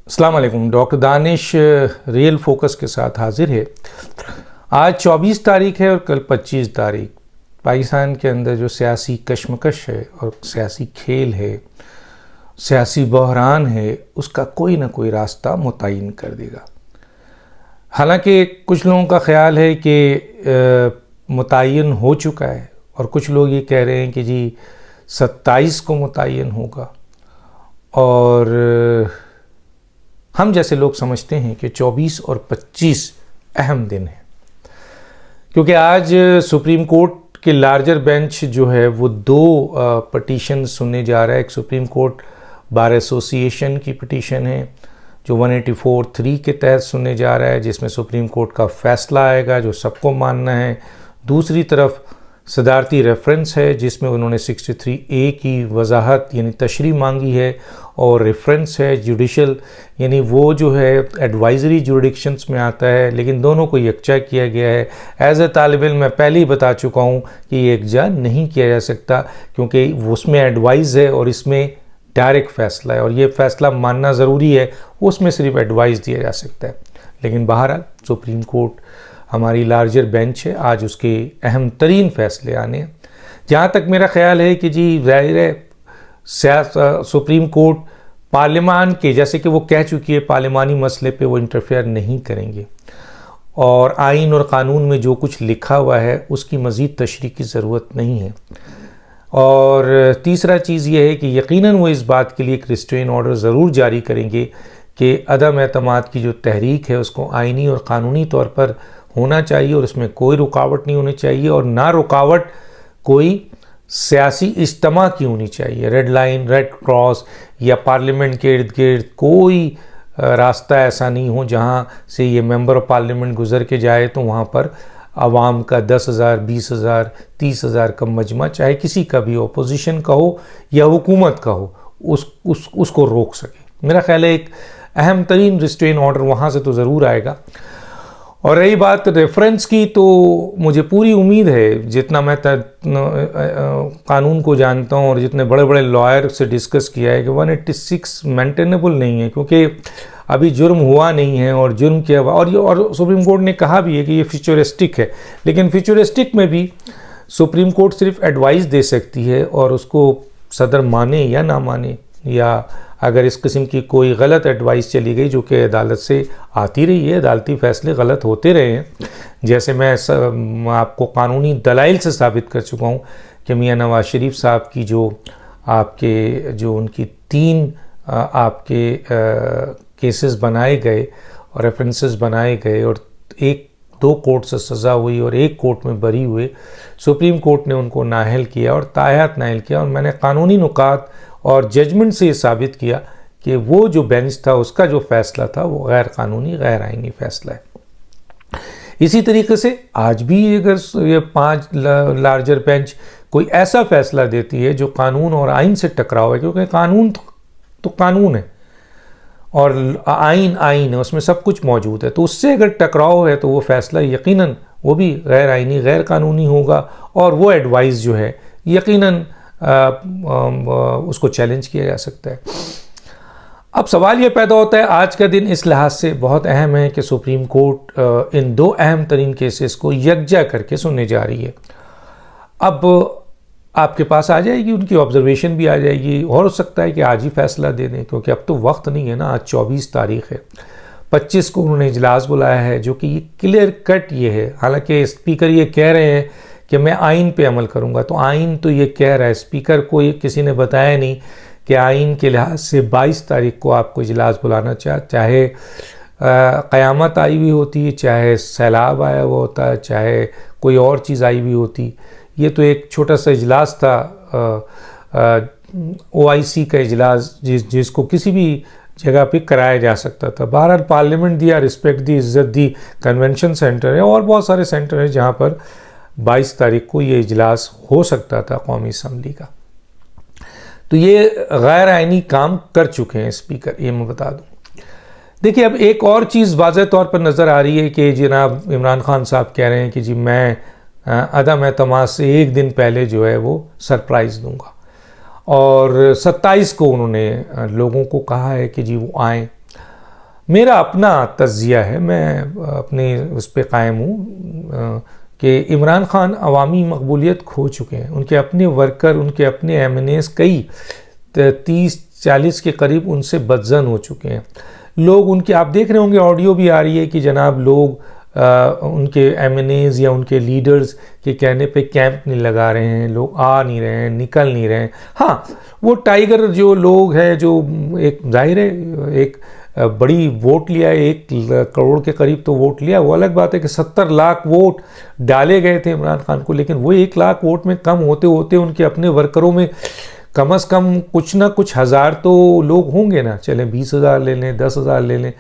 अस्सलाम वालेकुम। Doctor Danish real focus के साथ हाजिर है। आज 24 तारीख है और कल 25 तारीख। पाकिस्तान के अंदर जो सियासी कशमकश है और सियासी खेल है, सियासी बहरान है, उसका कोई ना कोई रास्ता मुतय्यन कर देगा। हालांकि कुछ लोगों का ख्याल है कि मुतय्यन हो चुका है और कुछ लोग ये कह रहे हैं कि जी 27 को मुतय्यन होगा, और हम जैसे लोग समझते हैं कि 24 और 25 अहम दिन है, क्योंकि आज सुप्रीम कोर्ट के लार्जर बेंच जो है वो दो पटिशन सुनने जा रहा है। एक सुप्रीम कोर्ट बार एसोसिएशन की पटिशन है जो 184(3) के तहत सुनने जा रहा है, जिसमें सुप्रीम कोर्ट का फैसला आएगा जो सबको मानना है। दूसरी तरफ सदारती रेफरेंस है जिसमें उन्होंने 63A की वजाहत यानी तशरीह मांगी है, और रेफरेंस है जुडिशल यानी वो जो है एडवाइजरी जुरिडिक्शंस में आता है, लेकिन दोनों को यकजा किया गया है। एज ए तालिब इल्म मैं पहले ही बता चुका हूँ कि ये यकजा नहीं किया जा सकता, क्योंकि उसमें एडवाइज़ है और इसमें डायरेक्ट फ़ैसला है, और ये फ़ैसला मानना ज़रूरी है, उसमें सिर्फ एडवाइस दिया जा सकता है। लेकिन बहरहाल सुप्रीम कोर्ट हमारी लार्जर बेंच है, आज उसके अहम तरीन फ़ैसले आने हैं। जहाँ तक मेरा ख़्याल है कि जी ज़ाहिर है सुप्रीम कोर्ट पार्लियामान के, जैसे कि वो कह चुकी है, पार्लियामानी मसले पे वो इंटरफेयर नहीं करेंगे, और आइन और क़ानून में जो कुछ लिखा हुआ है उसकी मज़ीद तशरीह की ज़रूरत नहीं है। और तीसरा चीज़ ये है कि यकीनन वो इस बात के लिए एक रिस्ट्रेन ऑर्डर ज़रूर जारी करेंगे कि अदम एतमाद की जो तहरीक है उसको आइनी और क़ानूनी तौर पर होना चाहिए, और उसमें कोई रुकावट नहीं होनी चाहिए, और ना रुकावट कोई सियासी इज्तिमा की होनी चाहिए। रेड लाइन, रेड क्रॉस या पार्लियामेंट के इर्द गिर्द कोई रास्ता ऐसा नहीं हो जहाँ से ये मेंबर ऑफ पार्लियामेंट गुज़र के जाए तो वहाँ पर आवाम का 10,000, 20,000, 30,000 का मजमा, चाहे किसी का भी, अपोजिशन का हो या हुकूमत का हो, उसको रोक सके। मेरा ख्याल है एक अहम तरीन रिस्ट्रेन ऑर्डर वहाँ से तो ज़रूर आएगा। और रही बात रेफरेंस की, तो मुझे पूरी उम्मीद है, जितना मैं कानून को जानता हूँ और जितने बड़े बड़े लॉयर से डिस्कस किया है, कि 186 मेंटेनेबल नहीं है, क्योंकि अभी जुर्म हुआ नहीं है, और जुर्म किया हुआ, और सुप्रीम कोर्ट ने कहा भी है कि ये फ्यूचरिस्टिक है। लेकिन फ्यूचरिस्टिक में भी सुप्रीम कोर्ट सिर्फ एडवाइस दे सकती है, और उसको सदर माने या ना माने, या अगर इस किस्म की कोई गलत एडवाइस चली गई जो कि अदालत से आती रही है, अदालती फ़ैसले गलत होते रहे हैं, जैसे मैं आपको कानूनी दलाइल से साबित कर चुका हूँ कि मियाँ नवाज शरीफ साहब की जो उनकी 3 केसेस बनाए गए और रेफरेंसेस बनाए गए, और 1-2 कोर्ट से सज़ा हुई और 1 कोर्ट में बरी हुए, सुप्रीम कोर्ट ने उनको नाअहल किया और ताहयात नाअहल किया, और मैंने कानूनी नुकात और जजमेंट से ये साबित किया कि वो जो बेंच था उसका जो फ़ैसला था वो गैर कानूनी, गैर आइनी फ़ैसला है। इसी तरीके से आज भी अगर ये 5 लार्जर बेंच कोई ऐसा फ़ैसला देती है जो कानून और आइन से टकराव है, क्योंकि कानून तो कानून है और आइन है, उसमें सब कुछ मौजूद है, तो उससे अगर टकराव है तो वो फ़ैसला यकीनन वो भी गैर आइनी, गैर कानूनी होगा, और वो एडवाइस जो है यकीनन उसको चैलेंज किया जा सकता है। अब सवाल ये पैदा होता है, आज का दिन इस लिहाज से बहुत अहम है कि सुप्रीम कोर्ट इन 2 अहम तरीन केसेस को यकजा करके सुनने जा रही है। अब आपके पास आ जाएगी, उनकी ऑब्जर्वेशन भी आ जाएगी, और हो सकता है कि आज ही फैसला दे दें, क्योंकि अब तो वक्त नहीं है ना। आज 24 तारीख है, 25 को उन्होंने इजलास बुलाया है, जो कि क्लियर कट ये है। हालांकि स्पीकर ये कह रहे हैं कि मैं आइन पे अमल करूंगा, तो आइन तो ये कह रहा है, स्पीकर को ये किसी ने बताया नहीं कि आइन के लिहाज से 22 तारीख को आपको इजलास बुलाना चाहे क़यामत आई हुई होती, चाहे सैलाब आया हुआ होता, चाहे कोई और चीज़ आई हुई होती। ये तो एक छोटा सा इजलास था, OIC का इजलास, जिसको किसी भी जगह पे कराया जा सकता था। बहरहाल पार्लियामेंट दिया, रिस्पेक्ट दी, इज़्ज़त दी, कन्वेंशन सेंटर है और बहुत सारे सेंटर हैं जहाँ पर 22 तारीख को ये इजलास हो सकता था कौमी असम्बली का। तो ये गैर आइनी काम कर चुके हैं स्पीकर, ये मैं बता दूं। देखिए, अब एक और चीज़ वाज़ेह तौर पर नज़र आ रही है कि जनाब इमरान खान साहब कह रहे हैं कि जी मैं अदम एतमाद से 1 दिन पहले जो है वो सरप्राइज़ दूंगा, और 27 को उन्होंने लोगों को कहा है कि जी वो आएँ। मेरा अपना तज़िया है, मैं अपने उस पर कायम हूँ कि इमरान खान अवामी मकबूलियत खो चुके हैं। उनके अपने वर्कर, उनके अपने MNAs कई 30-40 के करीब उनसे बदजन हो चुके हैं। लोग उनके, आप देख रहे होंगे ऑडियो भी आ रही है कि जनाब लोग उनके MNAs या उनके लीडर्स के कहने पे कैंप नहीं लगा रहे हैं, लोग आ नहीं रहे हैं, निकल नहीं रहे हैं। हाँ, वो टाइगर जो लोग हैं, जो एक जाहिर है एक बड़ी वोट लिया है, 1 करोड़ के करीब तो वोट लिया, वो अलग बात है कि 70 लाख वोट डाले गए थे इमरान खान को, लेकिन वो 1 लाख वोट में कम होते होते उनके अपने वर्करों में कम से कम कुछ ना कुछ हज़ार तो लोग होंगे ना, चले 20,000 ले लें, 10,000 ले लें,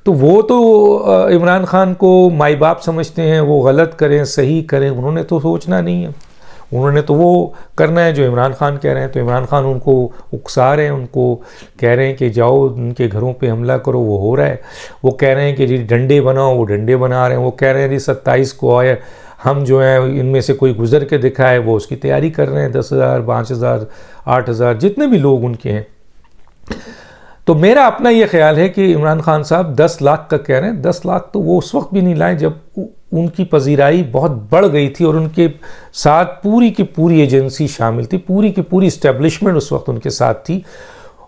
तो वो तो इमरान खान को माई बाप समझते हैं, वो गलत करें सही करें उन्होंने तो सोचना नहीं है, उन्होंने तो वो करना है जो इमरान खान कह रहे हैं। तो इमरान खान उनको उकसा रहे हैं, उनको कह रहे हैं कि जाओ उनके घरों पे हमला करो, वो हो रहा है। वो कह रहे हैं कि जी डंडे बनाओ, वो डंडे बना रहे हैं। वो कह रहे हैं जी 27 को आए हम जो है इनमें से कोई गुजर के दिखाए, वो उसकी तैयारी कर रहे हैं। 10,000, 5,000, 8,000 जितने भी लोग उनके हैं। तो मेरा अपना ये ख्याल है कि इमरान खान साहब 10 लाख का कह रहे हैं, 10 लाख तो वो उस वक्त भी नहीं लाए जब उनकी पजीराई बहुत बढ़ गई थी और उनके साथ पूरी की पूरी एजेंसी शामिल थी, पूरी की पूरी इस्टेब्लिशमेंट उस वक्त उनके साथ थी।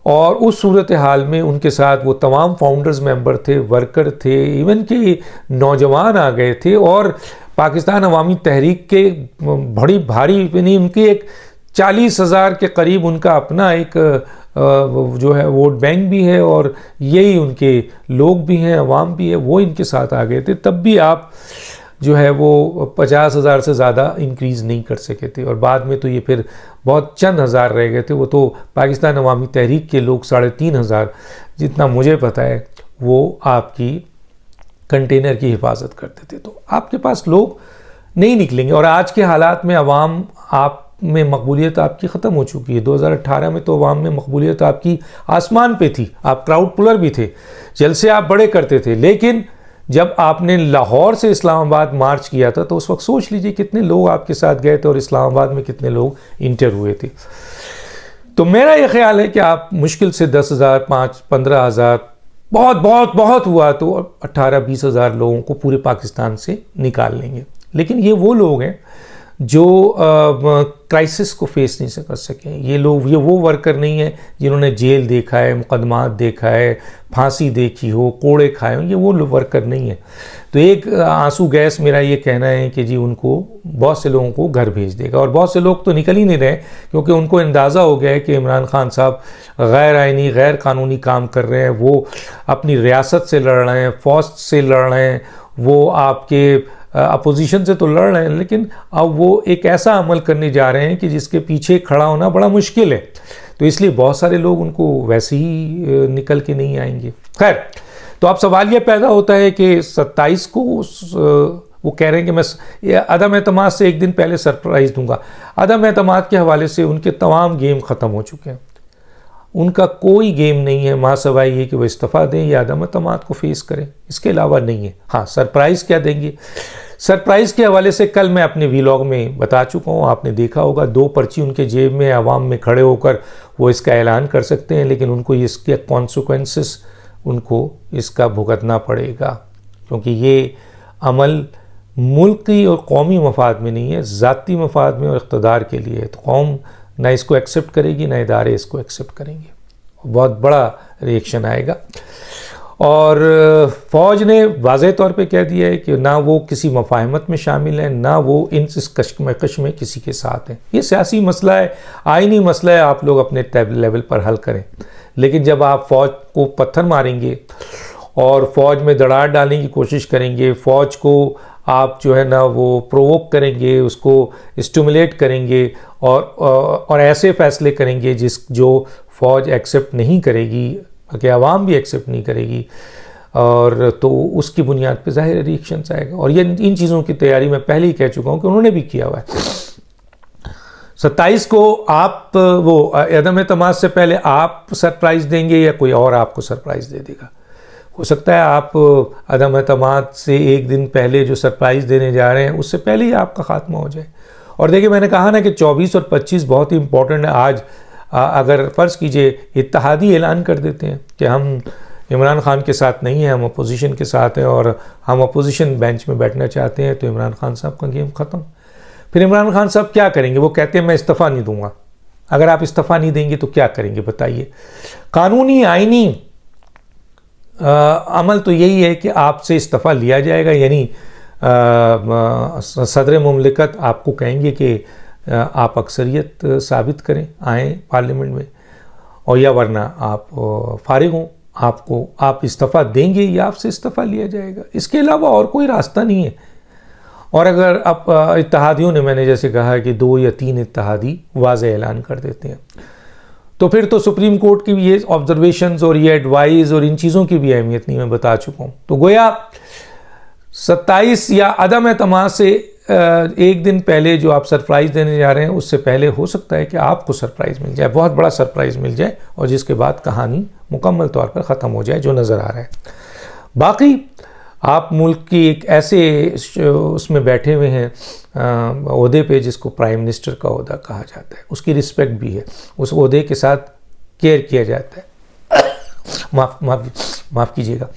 और उस सूरत हाल में उनके साथ वो तमाम फाउंडर्स मेंबर थे, वर्कर थे, इवन कि नौजवान आ गए थे। और पाकिस्तान अवामी तहरीक के बड़ी भारी नहीं, उनकी एक 40,000 के करीब उनका अपना एक जो है वोट बैंक भी है और यही उनके लोग भी हैं, अवाम भी है, वो इनके साथ आ गए थे। तब भी आप जो है वो 50,000 से ज़्यादा इंक्रीज़ नहीं कर सके थे। और बाद में तो ये फिर बहुत चंद हज़ार रह गए थे। वो तो पाकिस्तान अवामी तहरीक के लोग 3,500 जितना मुझे पता है वो आपकी कंटेनर की हिफाजत करते थे। तो आपके पास लोग नहीं निकलेंगे। और आज के हालात में अवाम आप में मकबूलियत आपकी ख़त्म हो चुकी है। 2018 में तो अवाम में मकबूलियत आपकी आसमान पे थी, आप क्राउड पुलर भी थे, जलसे आप बड़े करते थे। लेकिन जब आपने लाहौर से इस्लामाबाद मार्च किया था तो उस वक्त सोच लीजिए कितने लोग आपके साथ गए थे और इस्लामाबाद में कितने लोग इंटर हुए थे। तो मेरा ये ख्याल है कि आप मुश्किल से 10,000, 15,000 बहुत बहुत बहुत हुआ तो 18-20,000 लोगों को पूरे पाकिस्तान से निकाल लेंगे। लेकिन ये वो लोग हैं जो क्राइसिस को फेस नहीं कर सके। ये लोग, ये वो वर्कर नहीं है जिन्होंने जेल देखा है, मुकदमात देखा है, फांसी देखी हो, कोड़े खाए हो, ये वो वर्कर नहीं है। तो एक आंसू गैस मेरा ये कहना है कि जी उनको बहुत से लोगों को घर भेज देगा। और बहुत से लोग तो निकल ही नहीं रहे क्योंकि उनको अंदाज़ा हो गया है कि इमरान खान साहब गैर आइनी, गैर कानूनी काम कर रहे हैं। वो अपनी रियासत से लड़ रहे हैं, फ़ौज से लड़ रहे हैं, वो आपके अपोजिशन से तो लड़ रहे हैं, लेकिन अब वो एक ऐसा अमल करने जा रहे हैं कि जिसके पीछे खड़ा होना बड़ा मुश्किल है। तो इसलिए बहुत सारे लोग उनको वैसे ही निकल के नहीं आएंगे। खैर, तो अब सवाल ये पैदा होता है कि 27 को वो कह रहे हैं कि मैं अदम एतमाद से एक दिन पहले सरप्राइज़ दूंगा। अदम एतमाद के हवाले से उनके तमाम गेम ख़त्म हो चुके हैं। उनका कोई गेम नहीं है माँ सवाई ये कि वो इस्तीफ़ा दें या अदम एतमाद को फेस करें, इसके अलावा नहीं है। हाँ, सरप्राइज़ क्या देंगे? सरप्राइज़ के हवाले से कल मैं अपने वीलॉग में बता चुका हूँ, आपने देखा होगा। 2 पर्ची उनके जेब में, आवाम में खड़े होकर वो इसका ऐलान कर सकते हैं, लेकिन उनको इसके कॉन्सिक्वेंसेस उनको इसका भुगतना पड़ेगा, क्योंकि ये अमल मुल्की और कौमी मफाद में नहीं है, ज़ाती मफाद में और इक़्तिदार के लिए है। तो कौम ना इसको एक्सेप्ट करेगी, ना इदारे इसको एक्सेप्ट करेंगे। बहुत बड़ा रिएक्शन आएगा। और फ़ौज ने वाज़ेह तौर पे कह दिया है कि ना वो किसी मफाहमत में शामिल हैं, ना वो इस कश्मकश में किसी के साथ हैं। ये सियासी मसला है, आइनी मसला है, आप लोग अपने लेवल पर हल करें। लेकिन जब आप फ़ौज को पत्थर मारेंगे और फ़ौज में दरार डालने की कोशिश करेंगे, फ़ौज को आप जो है ना वो प्रोवोक करेंगे, उसको स्टिमुलेट करेंगे और ऐसे फ़ैसले करेंगे जो फ़ौज एक्सेप्ट नहीं करेगी, कि आवाम भी एक्सेप्ट नहीं करेगी, और तो उसकी बुनियाद पे ज़ाहिर रिएक्शंस आएगा। और ये इन चीज़ों की तैयारी मैं पहले ही कह चुका हूँ कि उन्होंने भी किया हुआ है। 27 को आप वो अदम एतमाद से पहले आप सरप्राइज़ देंगे या कोई और आपको सरप्राइज़ दे देगा। हो सकता है आप अदम एतमाद से एक दिन पहले जो सरप्राइज़ देने जा रहे हैं उससे पहले ही आपका ख़ात्मा हो जाए। और देखिए, मैंने कहा ना कि 24 और 25 बहुत ही इंपॉर्टेंट है। आज अगर फ़र्ज़ कीजिए इत्तेहादी ऐलान कर देते हैं कि हम इमरान खान के साथ नहीं है, हम अपोजिशन के साथ हैं और हम अपोजिशन बेंच में बैठना चाहते हैं, तो इमरान खान साहब का गेम ख़त्म। फिर इमरान खान साहब क्या करेंगे? वो कहते हैं मैं इस्तीफ़ा नहीं दूंगा। अगर आप इस्तीफ़ा नहीं देंगे तो क्या करेंगे बताइए? कानूनी आईनी अमल तो यही है कि आपसे इस्तीफ़ा लिया जाएगा, यानी सदर मुमलिकत आपको कहेंगे कि आप अक्सरियत साबित करें, आएँ पार्लियामेंट में, और या वरना आप फारिग हों, आप इस्तीफ़ा देंगे या आपसे इस्तीफ़ा लिया जाएगा। इसके अलावा और कोई रास्ता नहीं है। और अगर अब इत्तेहादियों ने, मैंने जैसे कहा कि 2 या 3 इत्तेहादी वाज़ेह ऐलान कर देते हैं, तो फिर तो सुप्रीम कोर्ट की भी ये ऑब्जर्वेशंस और ये एडवाइस और इन चीज़ों की भी अहमियत नहीं मैं बता चुका हूँ। तो गोया 27 या अदम एतमाद से एक दिन पहले जो आप सरप्राइज़ देने जा रहे हैं, उससे पहले हो सकता है कि आपको सरप्राइज़ मिल जाए, बहुत बड़ा सरप्राइज़ मिल जाए, और जिसके बाद कहानी मुकम्मल तौर पर ख़त्म हो जाए, जो नज़र आ रहा है। बाकी आप मुल्क की एक ऐसे उसमें बैठे हुए हैं ओहदे पे जिसको प्राइम मिनिस्टर का ओहदा कहा जाता है, उसकी रिस्पेक्ट भी है, उस ओहदे के साथ केयर किया जाता है, माफ़ कीजिएगा।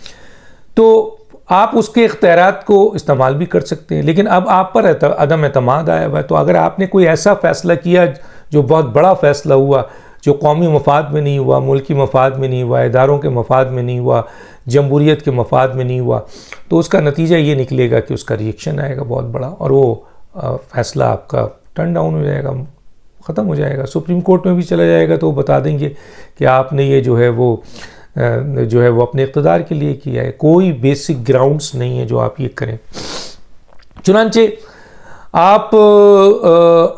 तो आप उसके इख्तियारात को इस्तेमाल भी कर सकते हैं, लेकिन अब आप पर अदम एतमाद आया हुआ है। तो अगर आपने कोई ऐसा फ़ैसला किया जो बहुत बड़ा फ़ैसला हुआ, जो कौमी मफाद में नहीं हुआ, मुल्की मफाद में नहीं हुआ, इदारों के मफाद में नहीं हुआ, जमहूरियत के मफाद में नहीं हुआ, तो उसका नतीजा ये निकलेगा कि उसका रिएक्शन आएगा बहुत बड़ा, और वो फ़ैसला आपका टर्न डाउन हो जाएगा, ख़त्म हो जाएगा, सुप्रीम कोर्ट में भी चला जाएगा। तो वो बता देंगे कि आपने ये जो है वो अपने इक़्तिदार के लिए किया है, कोई बेसिक ग्राउंड्स नहीं है जो आप ये करें। चुनांचे आप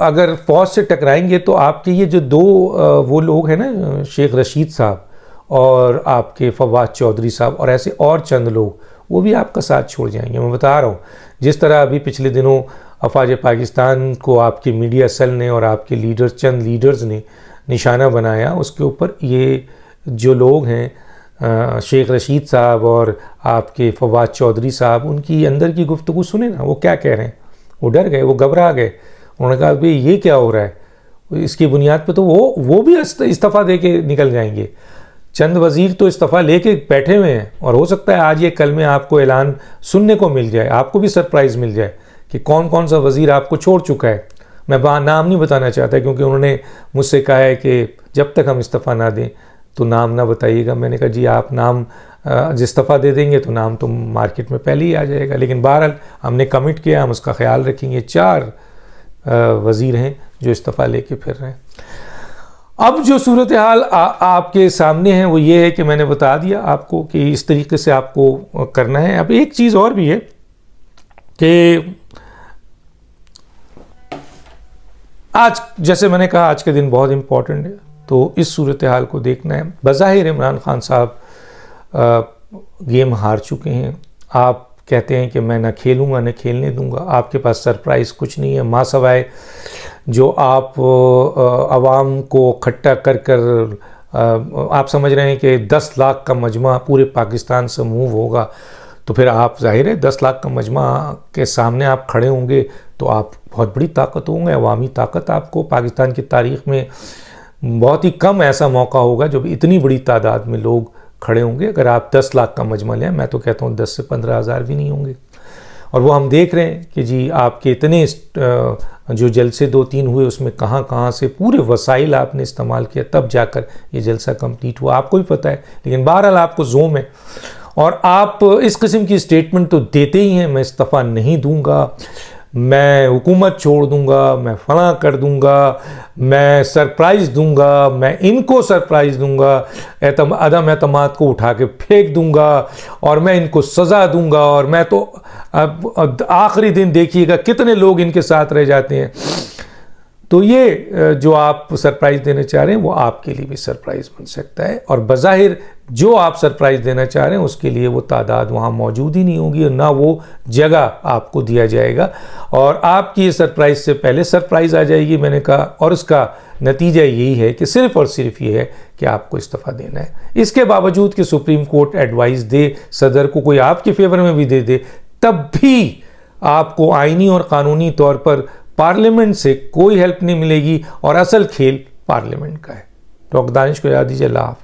अगर फ़ौज से टकराएंगे तो आपके ये जो 2 वो लोग हैं ना, शेख रशीद साहब और आपके फवाद चौधरी साहब और ऐसे और चंद लोग, वो भी आपका साथ छोड़ जाएंगे। मैं बता रहा हूँ, जिस तरह अभी पिछले दिनों अफवाज पाकिस्तान को आपके मीडिया सेल ने और आपके लीडर्स, चंद लीडर्स ने निशाना बनाया, उसके ऊपर ये जो लोग हैं शेख रशीद साहब और आपके फवाद चौधरी साहब, उनकी अंदर की गुफ्तगू सुने ना, वो क्या कह रहे हैं। वो डर गए, वो घबरा गए, उन्होंने कहा भाई ये क्या हो रहा है। इसकी बुनियाद पे तो वो भी इस्तीफ़ा दे के निकल जाएंगे। चंद वज़ीर तो इस्तीफ़ा लेके बैठे हुए हैं, और हो सकता है आज ये कल में आपको ऐलान सुनने को मिल जाए, आपको भी सरप्राइज़ मिल जाए कि कौन कौन सा वज़ीर आपको छोड़ चुका है। मैं नाम नहीं बताना चाहता, क्योंकि उन्होंने मुझसे कहा है कि जब तक हम इस्तीफ़ा ना दें तो नाम ना बताइएगा। मैंने कहा जी आप नाम इस्तीफ़ा दे देंगे तो नाम तो मार्केट में पहले ही आ जाएगा, लेकिन बहरहाल हमने कमिट किया, हम उसका ख्याल रखेंगे। 4 वज़ीर हैं जो इस्तीफ़ा लेके फिर रहे हैं। अब जो सूरत हाल आपके सामने है वो ये है कि मैंने बता दिया आपको कि इस तरीके से आपको करना है। अब एक चीज़ और भी है कि आज, जैसे मैंने कहा, आज का दिन बहुत इम्पॉर्टेंट है, तो इस सूरत हाल को देखना है। बज़ाहिर इमरान खान साहब गेम हार चुके हैं। आप कहते हैं कि मैं ना खेलूँगा न खेलने दूंगा, आपके पास सरप्राइज़ कुछ नहीं है, माँ सवाए जो आप आवाम को इकट्ठा कर कर आप समझ रहे हैं कि 10 लाख का मजमा पूरे पाकिस्तान से मूव होगा, तो फिर आप जाहिर है 10 लाख का मजमा के सामने आप खड़े होंगे तो आप बहुत बड़ी ताकत होंगे, अवामी ताकत। आपको पाकिस्तान की तारीख़ में बहुत ही कम ऐसा मौका होगा जब इतनी बड़ी तादाद में लोग खड़े होंगे। अगर आप 10 लाख का मजमा लें, मैं तो कहता हूँ 10 से 15 हज़ार भी नहीं होंगे। और वो हम देख रहे हैं कि जी आपके इतने जो जलसे 2-3 हुए, उसमें कहाँ कहाँ से पूरे वसाइल आपने इस्तेमाल किया, तब जाकर ये जलसा कंप्लीट हुआ, आपको भी पता है। लेकिन बहरहाल आपको जोम है और आप इस किस्म की स्टेटमेंट तो देते ही हैं, मैं इस्तीफ़ा नहीं दूंगा, मैं हुकूमत छोड़ दूंगा, मैं फलां कर दूंगा, मैं सरप्राइज़ दूंगा, मैं इनको सरप्राइज़ दूंगा, अदम एतमाद को उठा के फेंक दूंगा और मैं इनको सज़ा दूंगा, और मैं तो अब आखिरी दिन देखिएगा कितने लोग इनके साथ रह जाते हैं। तो ये जो आप सरप्राइज़ देना चाह रहे हैं वो आपके लिए भी सरप्राइज़ बन सकता है, और बज़ाहिर जो आप सरप्राइज़ देना चाह रहे हैं उसके लिए वो तादाद वहाँ मौजूद ही नहीं होगी और ना वो जगह आपको दिया जाएगा, और आपकी ये सरप्राइज़ से पहले सरप्राइज़ आ जाएगी, मैंने कहा। और उसका नतीजा यही है कि सिर्फ़ और सिर्फ ये है कि आपको इस्तीफ़ा देना है। इसके बावजूद कि सुप्रीम कोर्ट एडवाइस दे सदर को, कोई आपके फेवर में भी दे दे, तब भी आपको आइनी और क़ानूनी तौर पर पार्लियामेंट से कोई हेल्प नहीं मिलेगी, और असल खेल पार्लियामेंट का है। डॉक्टर दानिश को याद दीजिए। अल्लाह हाफ़िज़।